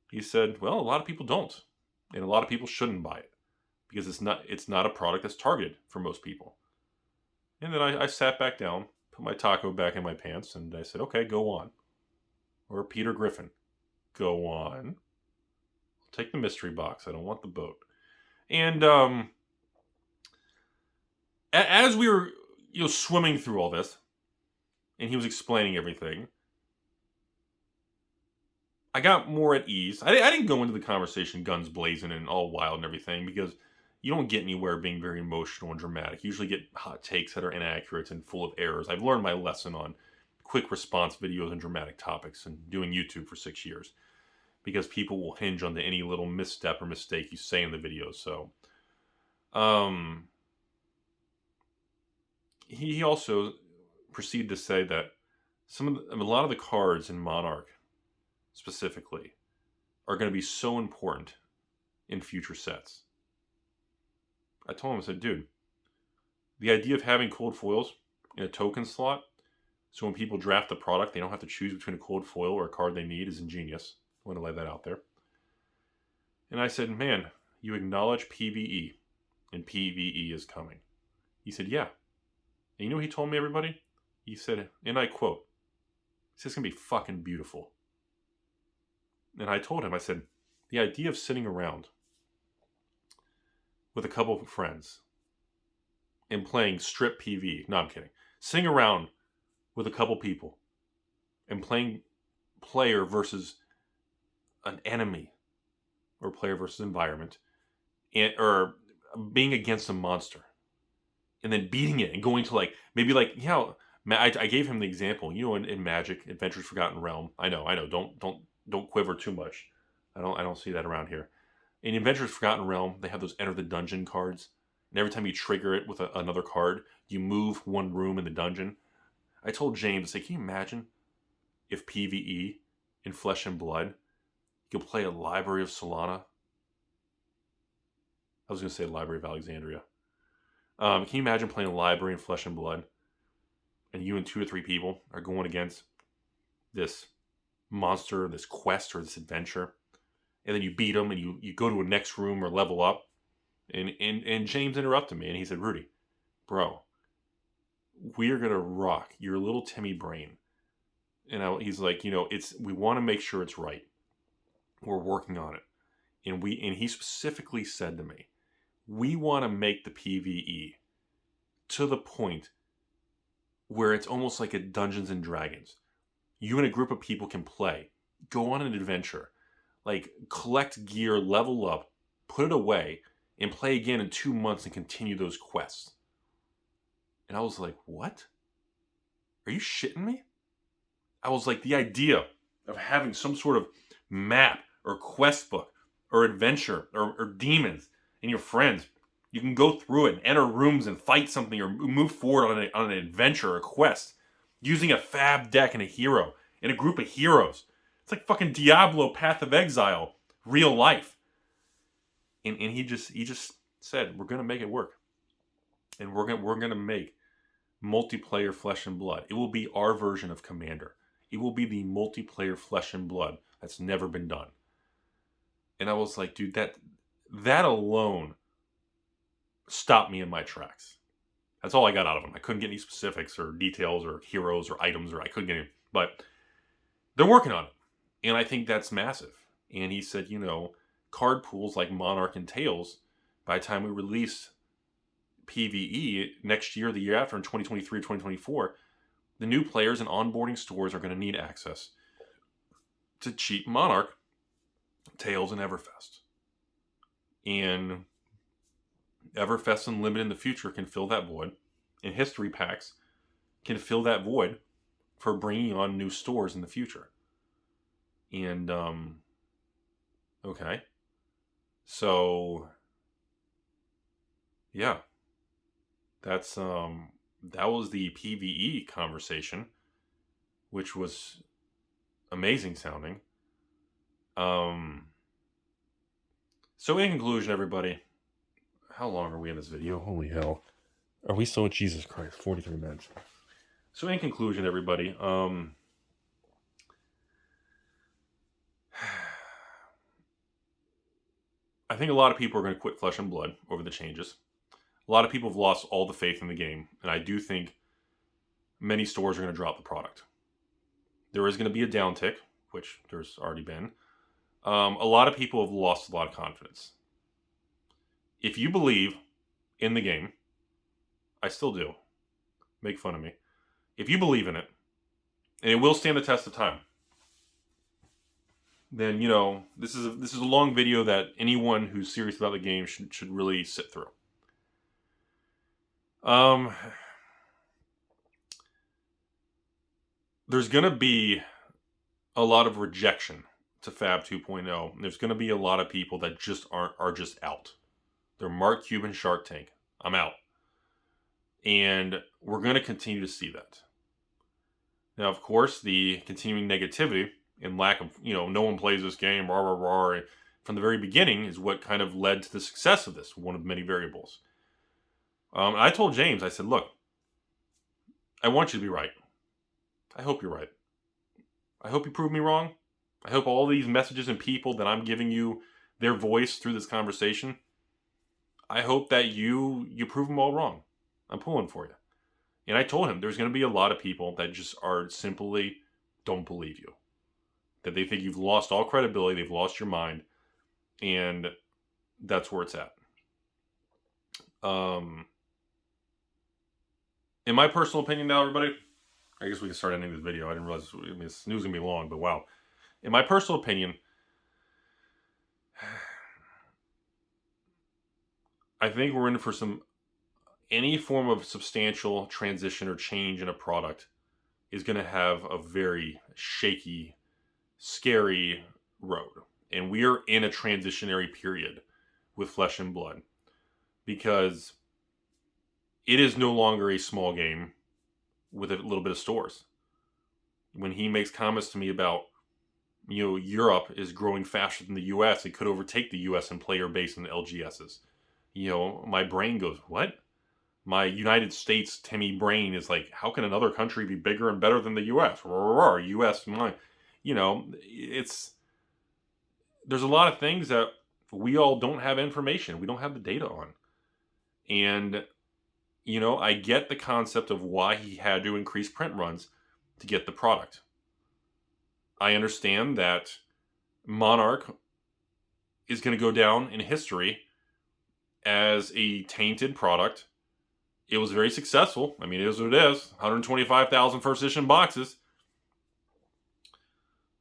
he said, well, a lot of people don't. And a lot of people shouldn't buy it. Because it's not a product that's targeted for most people. And then I sat back down, put my taco back in my pants, and I said, okay, go on. Or Peter Griffin, go on. I'll take the mystery box. I don't want the boat. And as we were swimming through all this, and he was explaining everything, I got more at ease. I didn't go into the conversation guns blazing and all wild and everything, because you don't get anywhere being very emotional and dramatic. You usually get hot takes that are inaccurate and full of errors. I've learned my lesson on quick response videos and dramatic topics and doing YouTube for 6 years, because people will hinge on any little misstep or mistake you say in the videos. So, he also proceeded to say that a lot of the cards in Monarch specifically are going to be so important in future sets. I told him, I said, dude, the idea of having cold foils in a token slot So when people draft the product, they don't have to choose between a cold foil or a card they need is ingenious. I want to lay that out there. And I said, man, you acknowledge PvE, and PvE is coming. He said, yeah. And you know what he told me, everybody? He said, and I quote, he said, it's going to be fucking beautiful. And I told him, I said, the idea of sitting around with a couple of friends and playing strip PvE, no, I'm kidding, sitting around with a couple people and playing player versus an enemy or player versus environment, or being against a monster and then beating it and going to maybe I gave him the example, in Magic, Adventures Forgotten Realm. I know. Don't quiver too much. I don't see that around here. In Adventures Forgotten Realm, they have those Enter the Dungeon cards, and every time you trigger it with another card, you move one room in the dungeon. I told James, can you imagine if PvE in Flesh and Blood, you could play a Library of Solana? I was going to say Library of Alexandria. Can you imagine playing a Library in Flesh and Blood, and you and 2 to 3 people are going against this monster, this quest, or this adventure, and then you beat them, and you go to a next room or level up, and James interrupted me, and he said, Rudy, bro, we're going to rock your little Timmy brain. And he's like, we want to make sure it's right. We're working on it. And he specifically said to me, we want to make the PvE to the point where it's almost like a Dungeons and Dragons. You and a group of people can play, go on an adventure, collect gear, level up, put it away, and play again in 2 months and continue those quests. And I was like, what? Are you shitting me? I was like, the idea of having some sort of map or quest book or adventure or demons and your friends, you can go through it and enter rooms and fight something or move forward on an adventure or a quest using a fab deck and a hero and a group of heroes. It's like fucking Diablo Path of Exile, real life. And he just said, we're gonna make it work. And we're gonna make multiplayer Flesh and Blood. It will be our version of Commander. It will be the multiplayer Flesh and Blood that's never been done. And I was like, dude, that alone stopped me in my tracks. That's all I got out of him. I couldn't get any specifics or details or heroes or items, or I couldn't get any. But they're working on it. And I think that's massive. And he said, card pools like Monarch and Tails, by the time we release PvE next year, the year after, in 2023 or 2024, the new players and onboarding stores are going to need access to cheap Monarch, Tails, and EVERFEST. And EVERFEST Unlimited in the future can fill that void, and history packs can fill that void for bringing on new stores in the future. And, okay. So, yeah. That was the PvE conversation, which was amazing sounding. So in conclusion, everybody, how long are we in this video? Holy hell. Are we so, Jesus Christ, 43 minutes. So in conclusion, everybody, I think a lot of people are going to quit Flesh and Blood over the changes. A lot of people have lost all the faith in the game, and I do think many stores are going to drop the product. There is going to be a downtick, which there's already been. A lot of people have lost a lot of confidence. If you believe in the game, I still do. Make fun of me. If you believe in it, and it will stand the test of time, then, this is a long video that anyone who's serious about the game should really sit through. There's going to be a lot of rejection to Fab 2.0. There's going to be a lot of people that just are just out. They're Mark Cuban Shark Tank. I'm out. And we're going to continue to see that. Now, of course, the continuing negativity and lack of, no one plays this game, rah, rah, rah, from the very beginning is what kind of led to the success of this, one of many variables. I told James, I said, look, I want you to be right. I hope you're right. I hope you prove me wrong. I hope all these messages and people that I'm giving you their voice through this conversation, I hope that you prove them all wrong. I'm pulling for you. And I told him there's going to be a lot of people that just are simply don't believe you. That they think you've lost all credibility, they've lost your mind, and that's where it's at. In my personal opinion now, everybody, I guess we can start ending this video. I didn't realize this news is going to be long, but wow. In my personal opinion, I think we're in for any form of substantial transition or change in a product is going to have a very shaky, scary road. And we are in a transitionary period with Flesh and Blood because it is no longer a small game with a little bit of stores. When he makes comments to me about, Europe is growing faster than the US, it could overtake the US in player base and the LGSs. My brain goes, what? My United States Timmy brain is like, how can another country be bigger and better than the US? US, there's a lot of things that we all don't have information. We don't have the data on. And, I get the concept of why he had to increase print runs to get the product. I understand that Monarch is going to go down in history as a tainted product. It was very successful. I mean, it is what it is. 125,000 first edition boxes.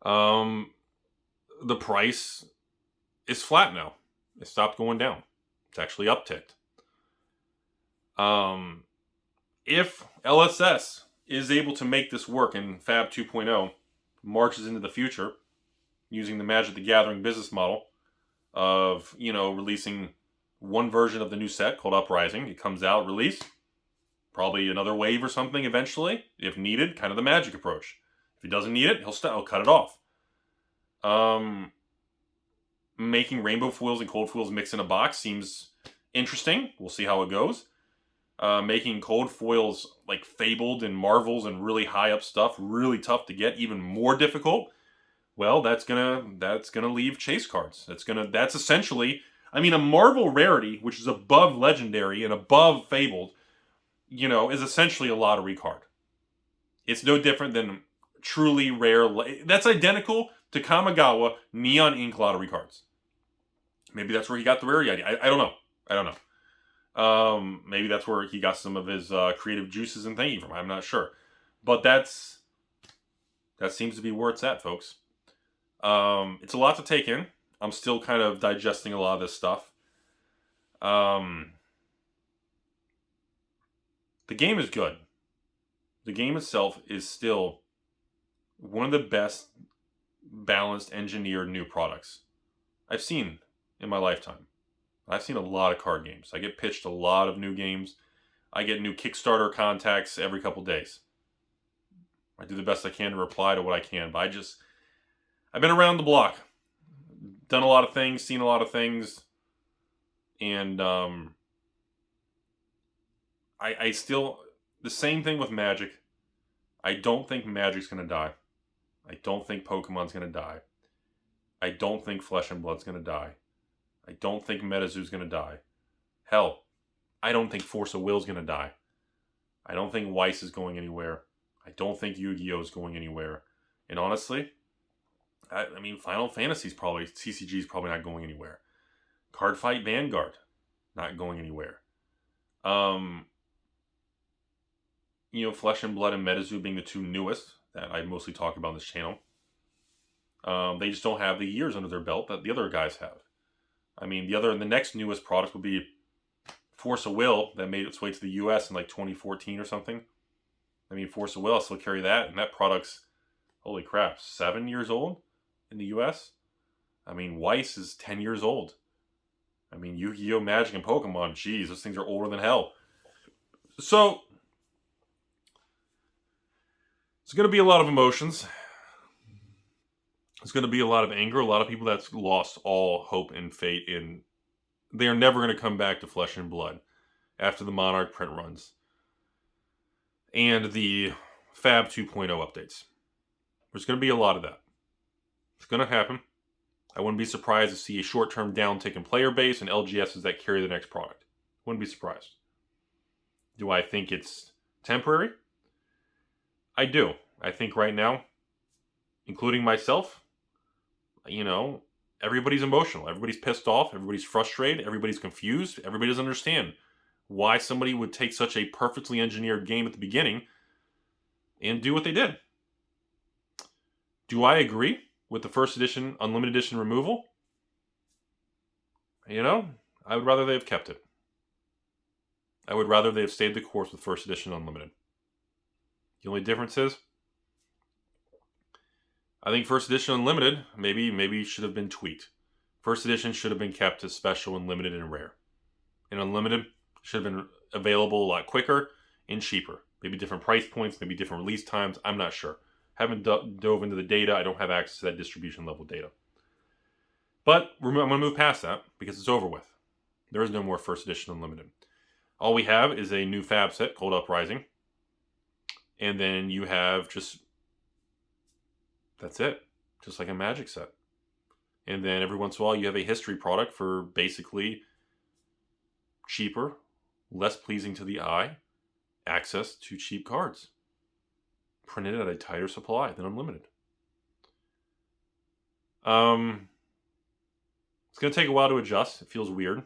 The price is flat now. It stopped going down. It's actually upticked. If LSS is able to make this work and Fab 2.0 marches into the future using the Magic the Gathering business model of, releasing one version of the new set called Uprising. It comes out, release, probably another wave or something eventually, if needed, kind of the Magic approach. If he doesn't need it, he'll cut it off. Making rainbow foils and cold foils mix in a box seems interesting. We'll see how it goes. Making cold foils like Fabled and Marvels and really high up stuff really tough to get, even more difficult. Well, that's gonna leave chase cards. That's essentially, a Marvel rarity, which is above Legendary and above Fabled, is essentially a lottery card. It's no different than truly rare. That's identical to Kamigawa Neon Ink lottery cards. Maybe that's where he got the rarity idea. I don't know. Maybe that's where he got some of his creative juices and thinking from. I'm not sure. But that seems to be where it's at, folks. It's a lot to take in. I'm still kind of digesting a lot of this stuff. The game is good. The game itself is still one of the best balanced, engineered new products I've seen in my lifetime. I've seen a lot of card games. I get pitched a lot of new games. I get new Kickstarter contacts every couple days. I do the best I can to reply to what I can, but I've been around the block, done a lot of things, seen a lot of things, and I still, the same thing with Magic. I don't think Magic's going to die. I don't think Pokemon's going to die. I don't think Flesh and Blood's going to die. I don't think Metazoo's going to die. Hell, I don't think Force of Will's going to die. I don't think Weiss is going anywhere. I don't think Yu-Gi-Oh! Is going anywhere. And honestly, Final Fantasy's probably, CCG's probably not going anywhere. Card Fight Vanguard, not going anywhere. Flesh and Blood and Metazoo being the two newest that I mostly talk about on this channel. They just don't have the years under their belt that the other guys have. The next newest product would be Force of Will that made its way to the US in like 2014 or something. Force of Will, I still carry that, and that product's, holy crap, 7 years old in the US? Weiss is 10 years old. Yu-Gi-Oh! Magic and Pokemon, geez, those things are older than hell. So, it's going to be a lot of emotions. It's going to be a lot of anger, a lot of people that's lost all hope and faith in. They are never going to come back to Flesh and Blood after the Monarch print runs. And the Fab 2.0 updates. There's going to be a lot of that. It's going to happen. I wouldn't be surprised to see a short-term downtick in player base and LGSs that carry the next product. Wouldn't be surprised. Do I think it's temporary? I do. I think right now, including myself, everybody's emotional. Everybody's pissed off. Everybody's frustrated. Everybody's confused. Everybody doesn't understand why somebody would take such a perfectly engineered game at the beginning and do what they did. Do I agree with the first edition, Unlimited Edition removal? I would rather they have kept it. I would rather they have stayed the course with first edition Unlimited. The only difference is, I think first edition Unlimited maybe should have been tweaked. First edition should have been kept as special and limited and rare. And Unlimited should have been available a lot quicker and cheaper. Maybe different price points, maybe different release times. I'm not sure. Haven't dove into the data. I don't have access to that distribution level data. But I'm going to move past that because it's over with. There is no more first edition Unlimited. All we have is a new fab set called Uprising. And then you have that's it. Just like a Magic set. And then every once in a while you have a history product for basically cheaper, less pleasing to the eye, access to cheap cards. Printed at a tighter supply than Unlimited. It's going to take a while to adjust. It feels weird.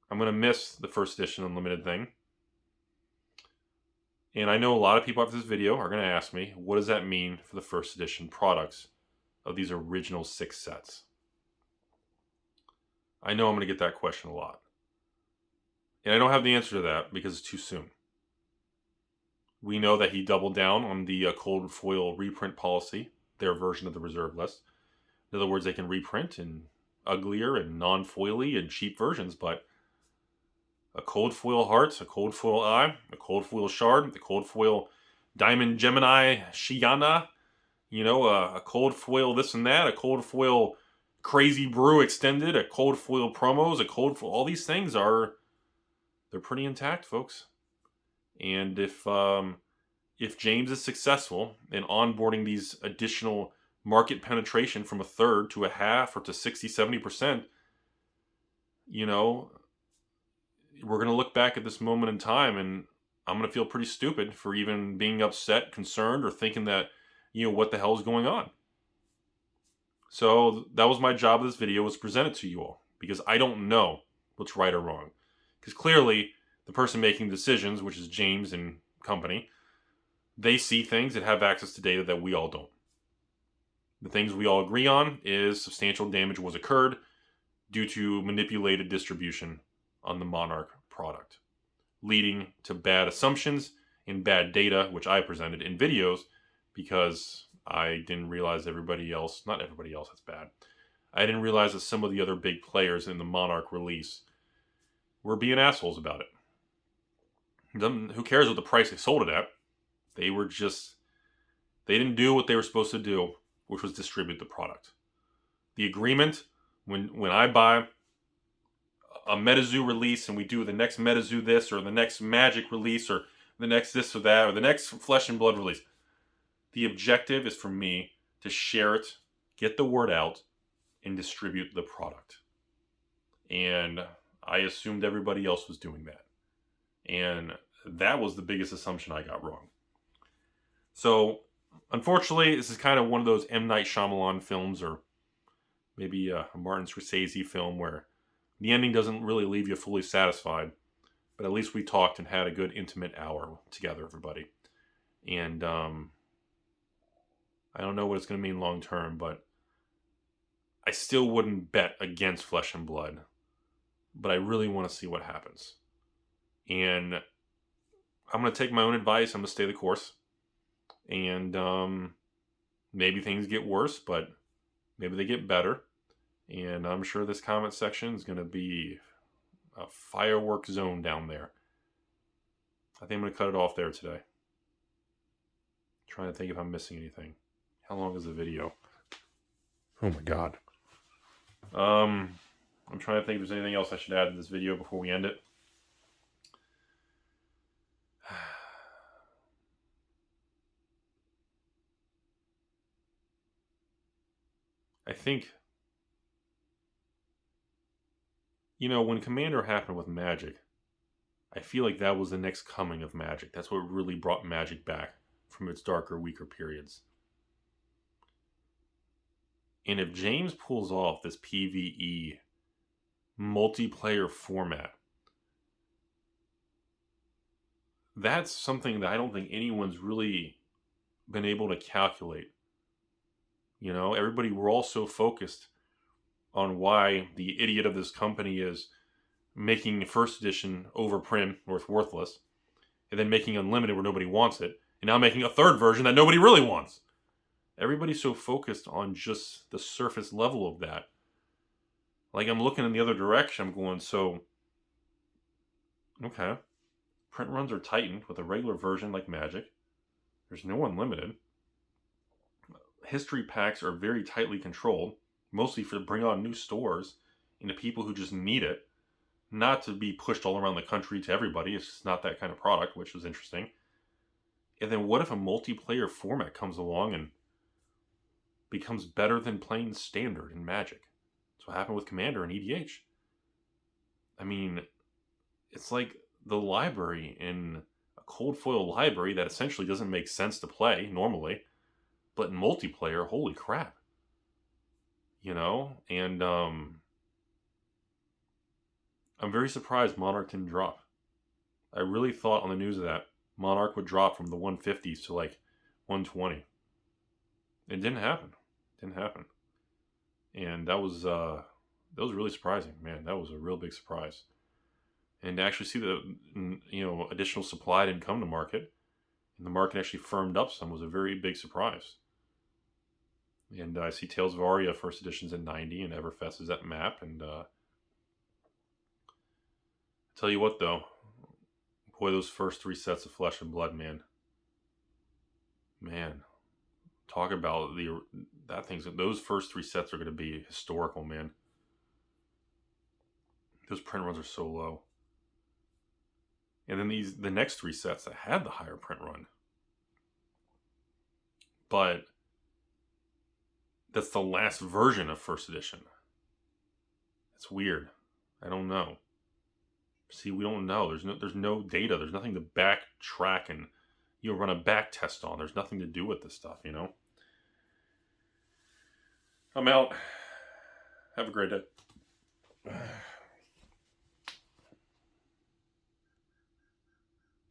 I'm going to miss the first edition Unlimited thing. And I know a lot of people after this video are going to ask me, what does that mean for the first edition products of these original 6 sets? I know I'm going to get that question a lot. And I don't have the answer to that because it's too soon. We know that he doubled down on the cold foil reprint policy, their version of the reserve list. In other words, they can reprint in uglier and non-foily and cheap versions, but a cold foil Hearts, a cold foil Eye, a cold foil Shard, the cold foil Diamond Gemini Shiana, a cold foil this and that, a cold foil Crazy Brew Extended, a cold foil promos, a cold foil, all these things they're pretty intact, folks. And if James is successful in onboarding these additional market penetration from a third to a half or to 60, 70%, we're going to look back at this moment in time and I'm going to feel pretty stupid for even being upset, concerned, or thinking that, what the hell is going on? So that was my job of this video, was to present it to you all, because I don't know what's right or wrong. Because clearly, the person making decisions, which is James and company, they see things and have access to data that we all don't. The things we all agree on is substantial damage was occurred due to manipulated distribution on the Monarch product, leading to bad assumptions and bad data, which I presented in videos because I didn't realize not everybody else, that's bad. I didn't realize that some of the other big players in the Monarch release were being assholes about it. Who cares what the price they sold it at? They didn't do what they were supposed to do, which was distribute the product. The agreement, when I buy a Metazoo release and we do the next Metazoo this or the next Magic release or the next this or that or the next Flesh and Blood release, the objective is for me to share it, get the word out, and distribute the product. And I assumed everybody else was doing that. And that was the biggest assumption I got wrong. So, unfortunately, this is kind of one of those M. Night Shyamalan films, or maybe a Martin Scorsese film, where the ending doesn't really leave you fully satisfied. But at least we talked and had a good intimate hour together, everybody. And I don't know what it's going to mean long term, but I still wouldn't bet against Flesh and Blood. But I really want to see what happens. And I'm going to take my own advice. I'm going to stay the course. And maybe things get worse, but maybe they get better. And I'm sure this comment section is going to be a firework zone down there. I think I'm going to cut it off there today. Trying to think if I'm missing anything. How long is the video? Oh my god. I'm trying to think if there's anything else I should add to this video before we end it. I think, you know, when Commander happened with Magic, I feel like that was the next coming of Magic. That's what really brought Magic back from its darker, weaker periods. And if James pulls off this PvE multiplayer format, that's something that I don't think anyone's really been able to calculate. You know, everybody, we're all so focused on why the idiot of this company is making first edition overprint where it's worthless, and then making unlimited where nobody wants it, and now making a third version that nobody really wants. Everybody's so focused on just the surface level of that. Like, I'm looking in the other direction, I'm going, so, okay, print runs are tightened with a regular version like Magic. There's no unlimited. History packs are very tightly controlled, mostly for to bring on new stores and to people who just need it, not to be pushed all around the country to everybody. It's just not that kind of product, which was interesting. And then what if a multiplayer format comes along and becomes better than playing standard in Magic? That's what happened with Commander and EDH. I mean, it's like the library in a cold foil library that essentially doesn't make sense to play normally, but in multiplayer, holy crap. You know? And I'm very surprised Monarch didn't drop. I really thought on the news of that Monarch would drop from the 150s to like 120. It didn't happen. And that was really surprising, man. That was a real big surprise. And to actually see that, you know, additional supply didn't come to market, and the market actually firmed up some, was a very big surprise. And I see Tales of Aria first edition's at 90, and EVERFEST is at map. And tell you what, though, boy, those first 3 sets of Flesh and Blood, man, talk about those first 3 sets are going to be historical, man. Those print runs are so low. And then the next 3 sets that had the higher print run, but that's the last version of first edition. It's weird. I don't know. See, we don't know. There's no data. There's nothing to backtrack and, you know, run a back test on. There's nothing to do with this stuff, you know. I'm out. Have a great day.